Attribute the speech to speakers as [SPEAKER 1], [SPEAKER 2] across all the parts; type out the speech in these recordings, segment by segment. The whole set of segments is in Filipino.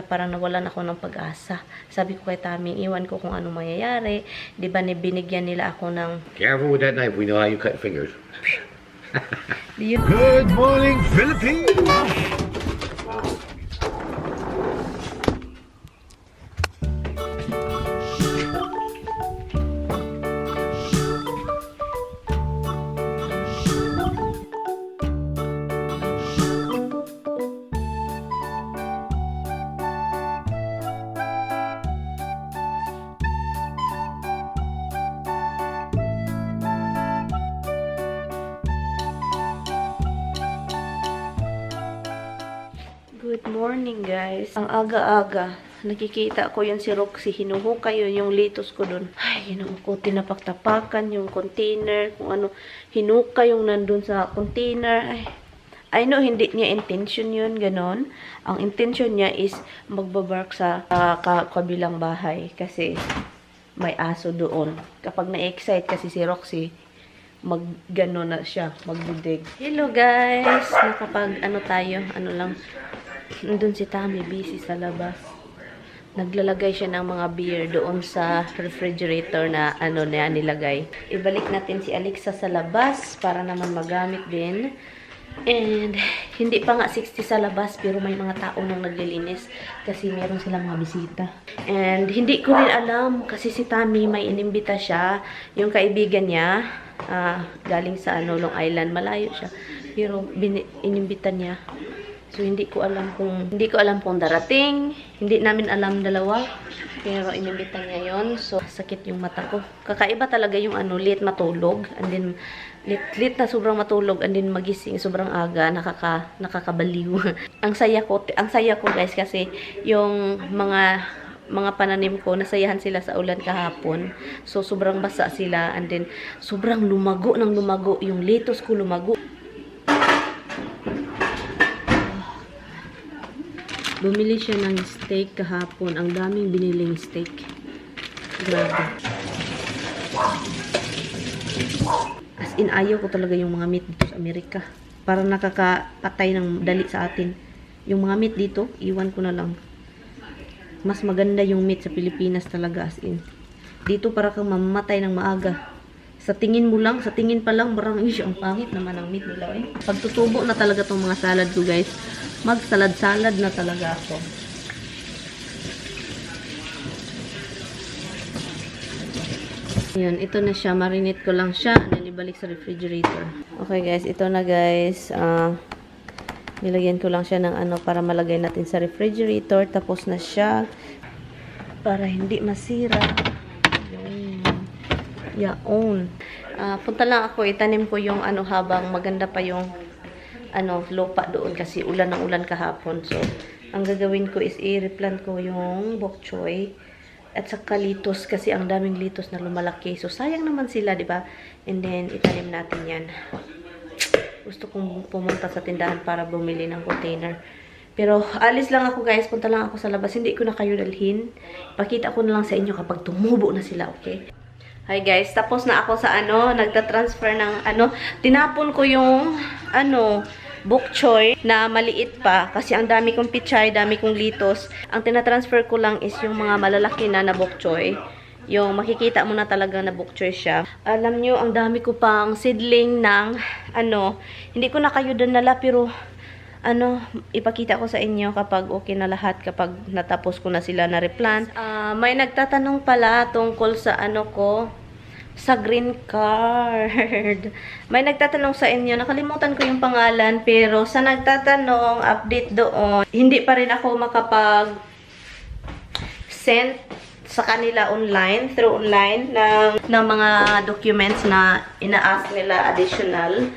[SPEAKER 1] parang nawalan ako ng pag-asa. Sabi ko kay Tami, iwan ko kung anong mangyayari. Di ba binigyan nila ako ng...
[SPEAKER 2] Careful with that knife. We know how you cut fingers.
[SPEAKER 3] Good morning, Philippines!
[SPEAKER 1] Good morning, guys. Ang aga-aga, nakikita ko yan si Roxy. Hinuhukay yun yung litos ko dun. Ay, ginoo ko, tinapak-tapakan yung container, kung ano, hinukay yung nandun sa container. Ay, I know, hindi niya intention yun, ganon. Ang intention niya is magbabark sa kabilang bahay kasi may aso doon. Kapag na-excite kasi si Roxy, mag-gano na siya, magbudig. Hello, guys! Nakapag, nandun si Tami, busy sa labas. Naglalagay siya ng mga beer doon sa refrigerator na nilagay. Ibalik natin si Alexa sa labas para naman magamit din. And hindi pa nga 60 sa labas pero may mga tao nang naglilinis kasi meron silang mga bisita. And hindi ko rin alam kasi si Tami may inimbita siya, yung kaibigan niya, galing sa Long Island, malayo siya. Pero inimbita niya. So hindi ko alam kung darating. Hindi namin alam dalawa. Pero inimbitan niya yon. So sakit yung mata ko. Kakaiba talaga yung late matulog and then late na sobrang matulog and then magising sobrang aga, nakakabaliw. ang saya ko guys kasi yung mga pananim ko, nasayahan sila sa ulan kahapon. So sobrang basa sila and then sobrang lumago yung litos ko lumago. Bumili siya ng steak kahapon. Ang daming biniling steak. Grabe. As in, ayaw ko talaga yung mga meat dito sa Amerika. Parang nakakapatay ng dali sa atin. Yung mga meat dito, iwan ko na lang. Mas maganda yung meat sa Pilipinas talaga, as in. Dito para kang mamamatay ng maaga. Sa tingin pa lang, parang ang pangit naman ang meat nila eh. Pagtutubo na talaga tong mga salad ko, guys. Magsalad-salad na talaga ako. Ayan, ito na siya. Marinate ko lang siya. And then ibalik sa refrigerator. Okay guys, ito na guys. Nilagyan ko lang siya ng para malagay natin sa refrigerator. Tapos na siya. Para hindi masira. Yaon. Punta lang ako. Itanim ko yung habang maganda pa yung lupa doon kasi ulan ng ulan kahapon. So, ang gagawin ko is i-replant ko yung bok choy at saka litos kasi ang daming litos na lumalaki. So, sayang naman sila, di ba? And then, itanim natin yan. Gusto kong pumunta sa tindahan para bumili ng container. Pero, alis lang ako guys. Punta lang ako sa labas. Hindi ko na kayo dalhin. Pakita ko na lang sa inyo kapag tumubo na sila, okay? Hi guys, tapos na ako sa nagta-transfer ng tinapon ko yung bok choy na maliit pa kasi ang dami kong pichay, dami kong litos. Ang tinatransfer ko lang is yung mga malalaki na bok choy. Yung makikita mo na talaga na bok choy siya. Alam nyo, ang dami ko pang seedling ng hindi ko na kayo dinala pero ipakita ko sa inyo kapag okay na lahat, kapag natapos ko na sila na replant. May nagtatanong pala tungkol sa sa green card. May nagtatanong sa inyo, nakalimutan ko yung pangalan, pero sa nagtatanong, update doon, hindi pa rin ako makapag-send sa kanila through online ng mga documents na ina-ask nila additional.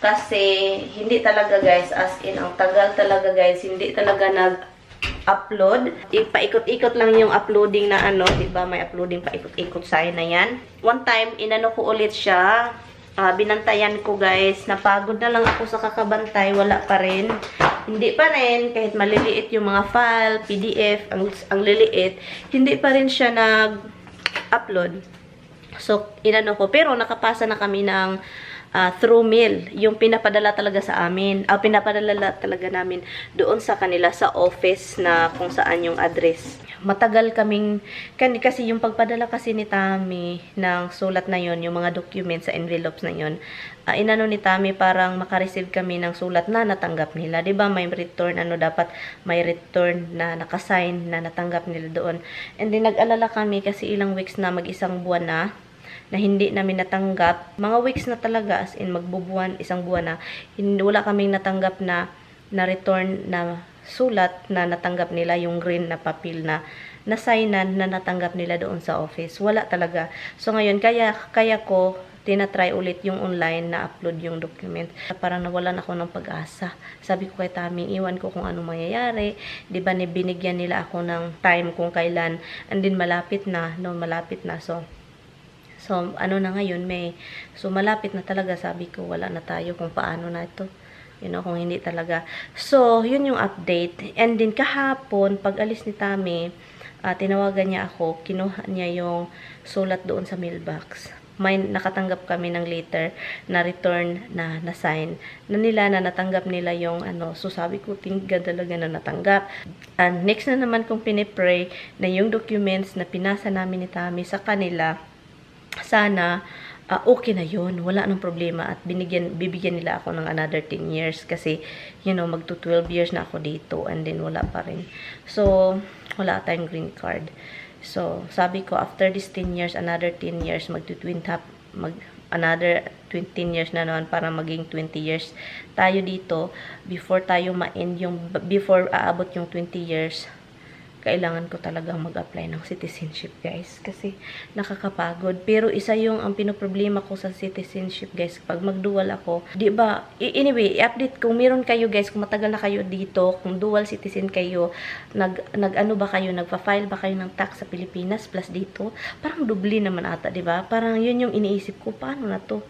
[SPEAKER 1] Kasi, hindi talaga guys, as in, ang tagal talaga guys, hindi talaga nag-upload. Ipaikot-ikot lang yung uploading na diba? May uploading paikot-ikot sa'yo na yan. One time, inano ko ulit siya. Binantayan ko guys. Napagod na lang ako sa kakabantay. Wala pa rin. Hindi pa rin. Kahit maliliit yung mga file, PDF, ang liliit, hindi pa rin siya nag-upload. So, inano ko. Pero nakapasa na kami ng through mail. Yung pinapadala talaga sa amin. Pinapadala talaga namin doon sa kanila sa office na kung saan yung address. Matagal kaming, kasi yung pagpadala kasi ni Tami ng sulat na yon, yung mga documents sa envelopes na yon, inano ni Tami parang makareceive kami ng sulat na natanggap nila. 'Di ba may return, dapat may return na nakasign na natanggap nila doon. And then nag-alala kami kasi ilang weeks na, mag-isang buwan na hindi namin natanggap. Mga weeks na talaga, as in magbubuwan, isang buwan na, wala kaming natanggap na return na sulat na natanggap nila, yung green na papel na na-signan na natanggap nila doon sa office. Wala talaga. So ngayon, kaya ko tinatry ulit yung online na upload yung document. Parang nawalan ako ng pag-asa. Sabi ko kay Taming, iwan ko kung ano mangyayari. Di ba, binigyan nila ako ng time kung kailan. And then malapit na. So ano na ngayon, May. So malapit na talaga, sabi ko, wala na tayo kung paano na ito. Kung hindi talaga. So, yun yung update. And then, kahapon, pag alis ni Tami, tinawagan niya ako, kinuha niya yung sulat doon sa mailbox. May nakatanggap kami ng letter na return na sign na natanggap nila yung So, sabi ko, tingga talaga na natanggap. And next na naman kong pinipray na yung documents na pinasa namin ni Tami sa kanila, sana okay na yun, wala nang problema at bibigyan nila ako ng another 10 years kasi magto 12 years na ako dito and then wala pa rin. So wala tayong green card. So sabi ko, after this 10 years, another 10 years, another 10 years na naman para maging 20 years tayo dito before tayo ma-end before aabot yung 20 years. Kailangan ko talagang mag-apply ng citizenship, guys. Kasi nakakapagod. Pero isa yung ang pinoproblema ko sa citizenship, guys. Pag mag-dual ako, di ba? Anyway, i-update kung meron kayo, guys, kung matagal na kayo dito, kung dual citizen kayo, nagpa-file ba kayo ng tax sa Pilipinas plus dito? Parang dubli naman ata, di ba? Parang yun yung iniisip ko, paano na to?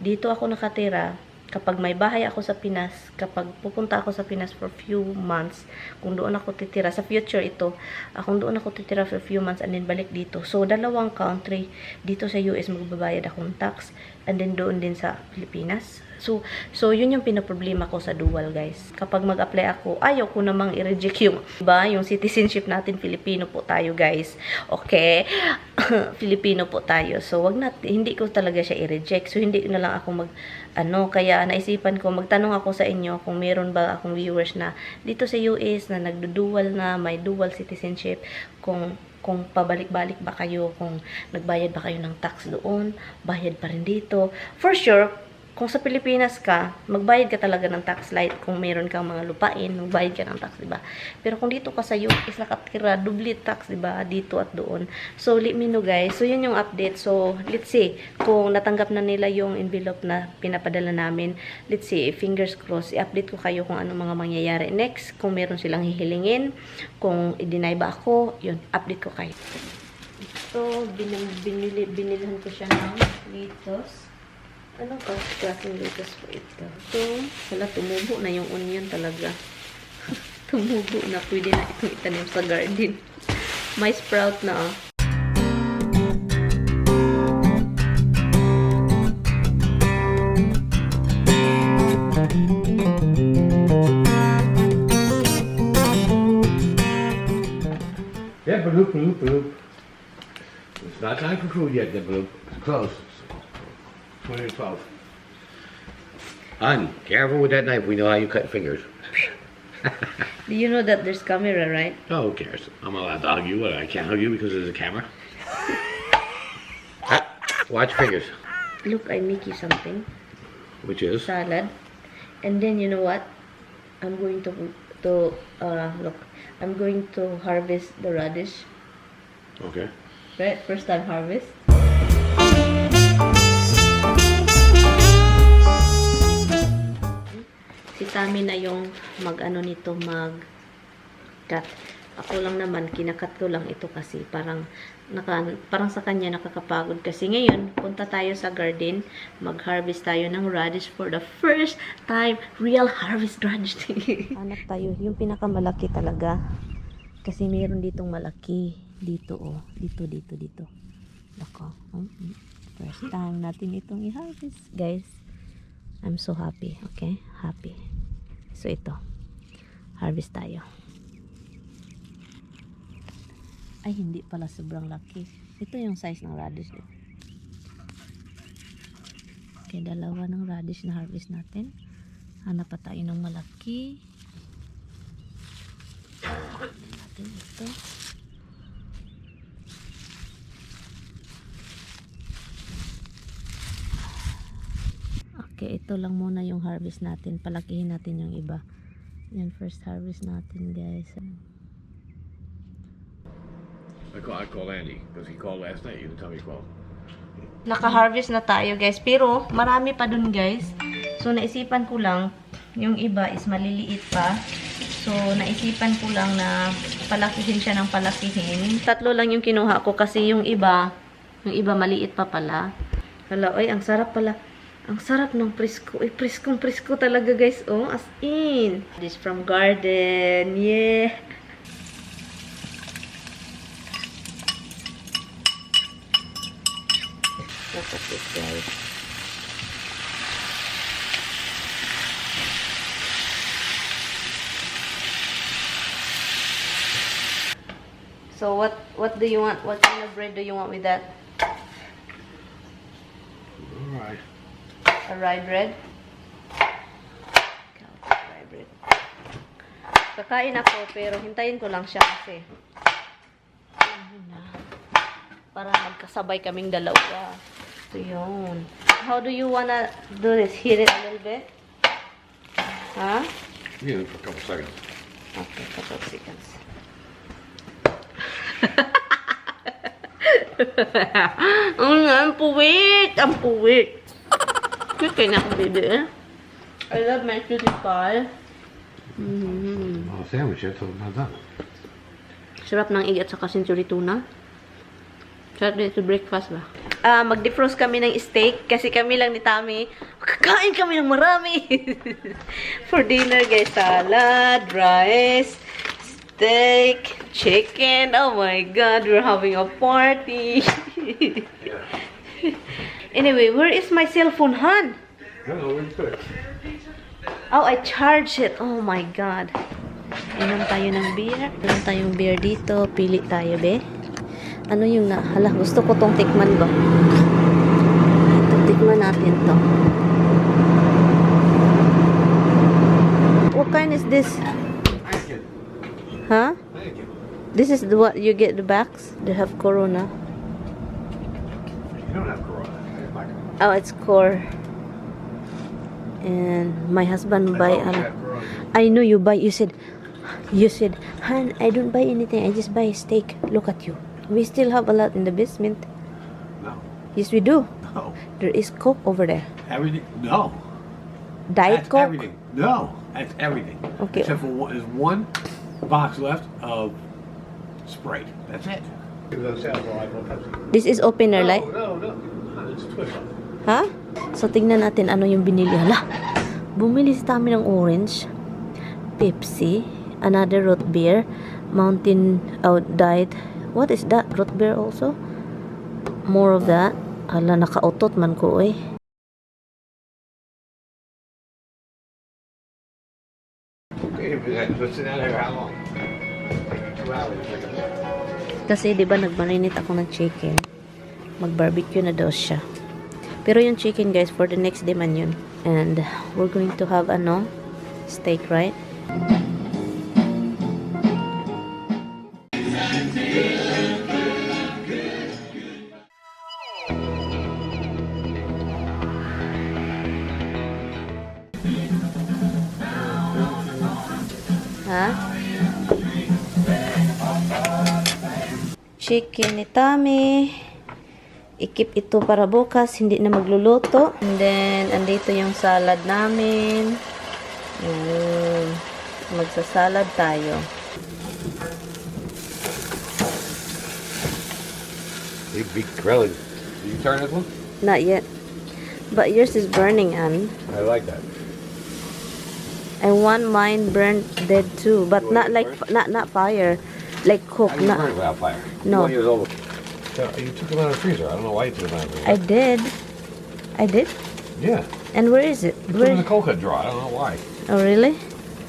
[SPEAKER 1] Dito ako nakatira. Kapag may bahay ako sa Pinas, kapag pupunta ako sa Pinas for few months, kung doon ako titira, sa future ito, kung doon ako titira for few months and then balik dito. So, dalawang country, dito sa US magbabayad akong tax, and then doon din sa Pilipinas. So yun yung pinoproblema ko sa dual, guys. Kapag mag-apply ako, ayaw ko namang i-reject yung citizenship natin, Filipino po tayo, guys. Okay? Filipino po tayo. So, hindi ko talaga siya i-reject. So, hindi na lang ako kaya naisipan ko, magtanong ako sa inyo kung meron ba akong viewers na dito sa US na nagdudual na, may dual citizenship, kung pabalik-balik ba kayo, kung nagbayad ba kayo ng tax doon, bayad pa rin dito. For sure, kung sa Pilipinas ka, magbayad ka talaga ng tax light. Kung meron kang mga lupain, magbayad ka ng tax, diba? Pero kung dito ka sa US, nakatira, double tax, diba? Dito at doon. So, let me know, guys. So, yun yung update. So, let's see. Kung natanggap na nila yung envelope na pinapadala namin, let's see, fingers crossed, i-update ko kayo kung anong mga mangyayari next. Kung meron silang hihilingin, kung i-deny ba ako, yun, update ko kayo. So, binilhan ko siya ng lettuce. Ano ba? Klaseng lettuce po ito. So, wala, tumubo na yung onion talaga. Tumubo na. Pwede na itong itanim sa garden. May sprout na, oh.
[SPEAKER 2] Yeah, bloop, bloop, bloop. It's not time for food yet, bloop. It's close. 2012. Hun, careful with that knife. We know how you cut fingers.
[SPEAKER 1] Do you know that there's camera, right?
[SPEAKER 2] Oh, who cares? I'm allowed to hug you. What, I can't hug you because there's a camera? Watch fingers.
[SPEAKER 1] Look, I make you something.
[SPEAKER 2] Which is?
[SPEAKER 1] Salad. And then, you know what? I'm going to look. I'm going to harvest the radish.
[SPEAKER 2] Okay.
[SPEAKER 1] Right? First time harvest. Si Tami na yung mag-cut. Ako lang naman, kinakat ko lang ito kasi parang sa kanya nakakapagod. Kasi ngayon, punta tayo sa garden, mag-harvest tayo ng radish for the first time. Real harvest radish. Hanap tayo, yung pinakamalaki talaga. Kasi mayroon ditong malaki. Dito, oh. Dito. Ako. First time natin itong i-harvest, guys. I'm so happy. Okay? Happy. So ito. Harvest tayo. Ay, hindi pala sobrang laki. Ito yung size ng radish. Okay, dalawa ng radish na harvest natin. Hanap pa tayo ng malaki. Natin ito. Okay, ito lang muna yung harvest natin. Palakihin natin yung iba. Yan, first harvest natin, guys.
[SPEAKER 2] I called Andy because he called last night. You didn't tell me he called.
[SPEAKER 1] Naka-harvest na tayo, guys. Pero, marami pa dun, guys. So, naisipan ko lang, yung iba is maliliit pa. So, naisipan ko lang na palakihin siya ng palakihin. 3 lang yung kinuha ko kasi yung iba maliit pa pala. Hala, oy, ang sarap pala. Ang sarap ng presko. Eh, preskong-presko talaga, guys. Oh, as in. This from garden. Yeah. Look at this, guys. So, what do you want? What kind of bread do you want with that?
[SPEAKER 2] All right.
[SPEAKER 1] A rye bread? Rye bread. Kakain ako, pero hintayin ko lang siya kasi. Para magkasabay kaming dalawa. So, yun. How do you wanna do this? Heat it a little bit? Huh?
[SPEAKER 2] Yeah, for a couple seconds.
[SPEAKER 1] Okay, couple of seconds. Ang puwit! Ang puwit! Cute kayo na akong baby eh. I love my cutie pie.
[SPEAKER 2] Oh, sandwich yet, so not done.
[SPEAKER 1] Sarap ng igit sa century tuna. Sarap din ito breakfast ba? Mag-defrost kami ng steak kasi kami lang ni Tami. Kakain kami ng marami. For dinner guys, salad, rice, steak, chicken. Oh my god, we're having a party. Anyway, where is my cell phone, Han?
[SPEAKER 2] I don't know where you put it.
[SPEAKER 1] Oh, I charged it. Oh my god. Inom tayo ng beer. Inom tayong beer dito. Pili tayo, be. Ano yung hala, gusto ko tong tikman ba? Ito, tikman natin to. What kind is this? Huh? This is what you get the backs? They have Corona.
[SPEAKER 2] You don't have Corona.
[SPEAKER 1] Oh, it's core. And my husband buy I know you buy. You said, Han, I don't buy anything. I just buy a steak. Look at you. We still have a lot in the basement.
[SPEAKER 2] No.
[SPEAKER 1] Yes, we do.
[SPEAKER 2] No.
[SPEAKER 1] There is Coke over there.
[SPEAKER 2] Everything? No.
[SPEAKER 1] Diet
[SPEAKER 2] That's
[SPEAKER 1] Coke.
[SPEAKER 2] everything. No. That's everything.
[SPEAKER 1] Okay.
[SPEAKER 2] Except for there's one box left of Sprite. That's it.
[SPEAKER 1] This is opener, like.
[SPEAKER 2] No. It's Twist.
[SPEAKER 1] Ha? So, tingnan natin ano yung binili. Hala, bumili si Tami ng orange, Pepsi, another root beer, Mountain Diet. What is that? Root beer also? More of that. Hala, nakautot man ko eh. Kasi 'di ba nagmarinate ako ng chicken. Mag-barbecue na daw siya. Pero yung chicken guys for the next day man yun. And we're going to have steak, right? Ha? Chicken ni Tami. I-keep ito para bukas, hindi na magluluto. And then, andito yung salad namin. Yun. Magsasalad tayo.
[SPEAKER 2] Big grilling. Did you turn this one?
[SPEAKER 1] Not yet. But yours is burning, Ann.
[SPEAKER 2] I like that.
[SPEAKER 1] I want mine burnt dead too. But not like, not fire. Like cook.
[SPEAKER 2] How do you burn it without fire?
[SPEAKER 1] No.
[SPEAKER 2] You took them out of the freezer. I don't know why you took them out of the freezer.
[SPEAKER 1] I did. I did?
[SPEAKER 2] Yeah.
[SPEAKER 1] And where is it?
[SPEAKER 2] It's
[SPEAKER 1] Where?
[SPEAKER 2] in the coconut drawer. I don't know why.
[SPEAKER 1] Oh, really?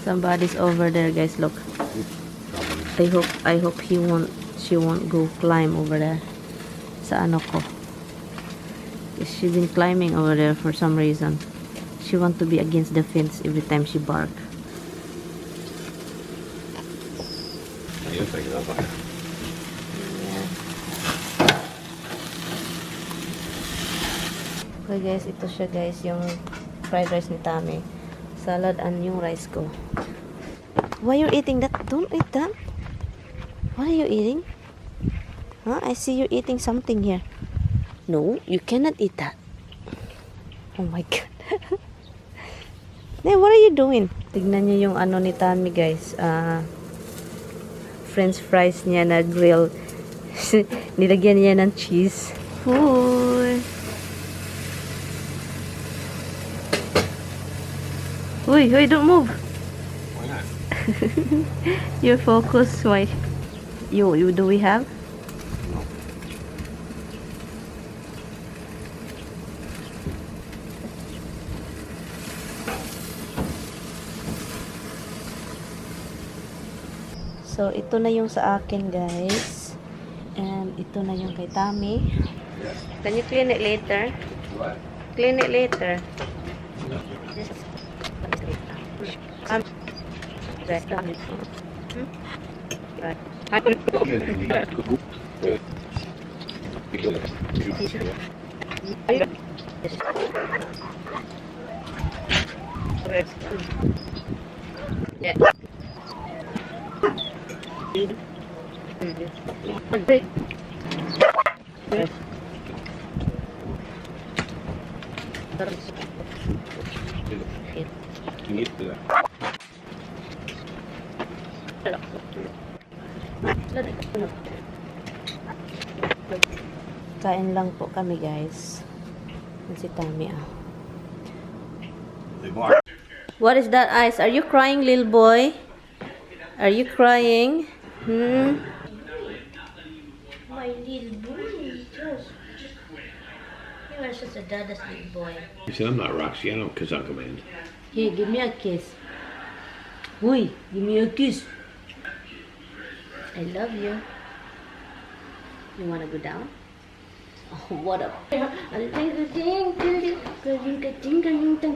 [SPEAKER 1] Somebody's over there, guys. Look. I hope she won't go climb over there. Sa ano ko. She's been climbing over there for some reason. She wants to be against the fence every time she barks.
[SPEAKER 2] You're thinking of it.
[SPEAKER 1] Okay guys, ito siya guys, yung fried rice ni Tami. Salad and yung rice ko. Why you eating that? Don't eat that. What are you eating? Huh? I see you eating something here. No, you cannot eat that. Oh my god. Hey, what are you doing? Tignan niyo yung ano ni Tami guys. French fries niya na grill. Nilagyan niya ng cheese. Uy. Uy, don't move.
[SPEAKER 2] Why not?
[SPEAKER 1] Your focus, why? You do we have? So, ito na yung sa akin, guys. And ito na yung kay Tami. Can you clean it later?
[SPEAKER 2] What?
[SPEAKER 1] Clean it later. Kain lang po kami guys. Yan si Tami ah.
[SPEAKER 2] They bark.
[SPEAKER 1] What is that eyes? Are you crying, little boy? Are you crying? My little boy. You are such a dada's little boy.
[SPEAKER 2] He said, I'm not Roxy. I don't kiss Uncle Man.
[SPEAKER 1] Here, give me a kiss. Uy, give me a kiss. I love you. You wanna go down? Oh, what up?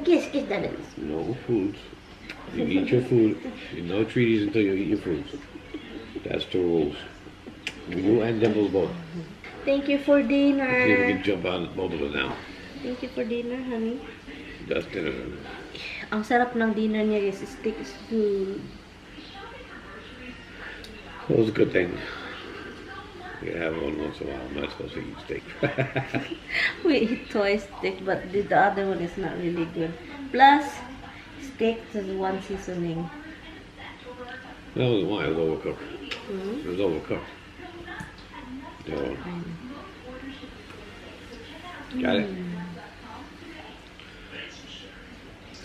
[SPEAKER 1] Kiss, kiss, daddy.
[SPEAKER 2] No foods. You eat your food. No treaties until you eat your foods. That's the rules. You and Dimples both.
[SPEAKER 1] Thank you for
[SPEAKER 2] See if we
[SPEAKER 1] dinner.
[SPEAKER 2] can jump on both of us now.
[SPEAKER 1] Thank you for dinner, honey.
[SPEAKER 2] That's dinner.
[SPEAKER 1] Ang sarap ng dinner niya guys. Steak is good.
[SPEAKER 2] Well, it's a good thing. You have one once in a while. I'm not supposed to eat steak.
[SPEAKER 1] We eat twice steak, but the other one is not really good. Plus, steak has one seasoning.
[SPEAKER 2] That wasn't why. It was overcooked. It was overcooked. So, got it?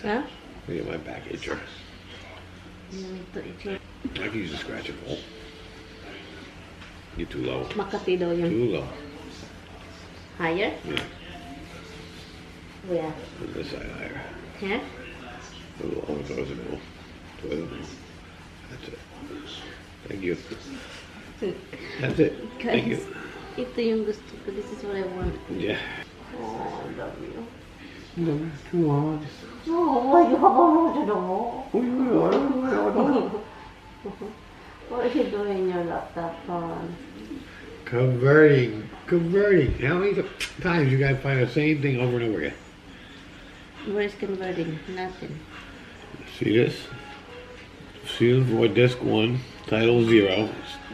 [SPEAKER 1] Huh?
[SPEAKER 2] Let me get my back itcher. I can use a scratching pole. You're too low.
[SPEAKER 1] Makati daw yun.
[SPEAKER 2] Too low.
[SPEAKER 1] Higher?
[SPEAKER 2] Yeah.
[SPEAKER 1] Where?
[SPEAKER 2] On this side higher.
[SPEAKER 1] Here?
[SPEAKER 2] A little over towards the middle. Towards the middle. That's it. Thank you. That's it. Thank you.
[SPEAKER 1] Ito yung gusto ko. This is what I want.
[SPEAKER 2] Yeah.
[SPEAKER 1] Oh, I love you.
[SPEAKER 2] No, too hard.
[SPEAKER 1] Oh, you have a lot of What are you doing in your laptop phone?
[SPEAKER 2] Converting. How many times you gotta find the same thing over and over again?
[SPEAKER 1] Where is converting? Nothing.
[SPEAKER 2] See this? Season 4, disc 1, title 0,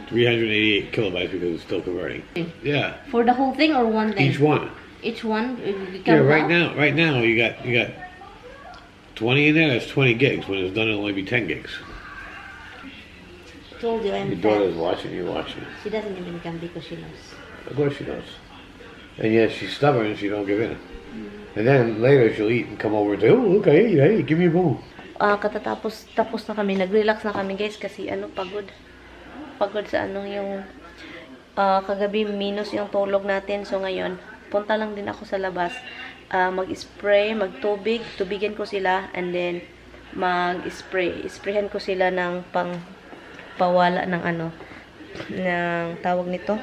[SPEAKER 2] 388 kilobytes because it's still converting. Yeah,
[SPEAKER 1] For the whole thing or one thing?
[SPEAKER 2] each one.
[SPEAKER 1] Each one?
[SPEAKER 2] Yeah, right now you got 20 in there. That's 20 gigs. When it's done, it'll only be 10 gigs.
[SPEAKER 1] Told you I'm
[SPEAKER 2] Your
[SPEAKER 1] fat.
[SPEAKER 2] daughter's watching. You're watching.
[SPEAKER 1] She doesn't even come because she knows.
[SPEAKER 2] Of course she knows. And yet she's stubborn and she don't give in. And then later she'll eat and come over and say, "Oh, okay, hey, give me a bone."
[SPEAKER 1] Tapos na kami, nag-relax na kami guys kasi pagod sa yung kagabi minus yung tulog natin, so ngayon punta lang din ako sa labas mag-spray, magtubig, tubigan ko sila, and then sprayhan ko sila ng pawala ng ng tawag nito,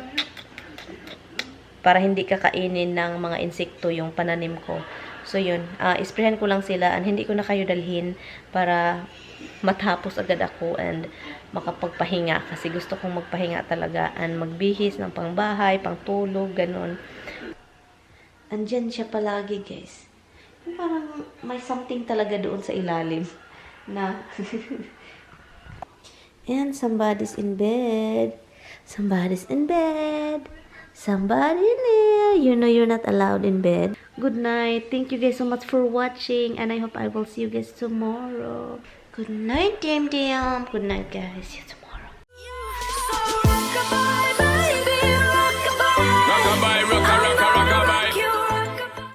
[SPEAKER 1] para hindi kakainin ng mga insekto yung pananim ko. So yun, sprayhan ko lang sila, and hindi ko na kayo dalhin para matapos agad ako and makapagpahinga, kasi gusto kong magpahinga talaga and magbihis ng pangbahay, pangtulog, ganun. Andyan siya palagi, guys. Parang may something talaga doon sa ilalim na and somebody's in bed. Somebody's in bed. Somebody there. You know you're not allowed in bed. Good night. Thank you guys so much for watching, and I hope I will see you guys tomorrow. Good night, Dim Dim. Good night, guys. See you tomorrow.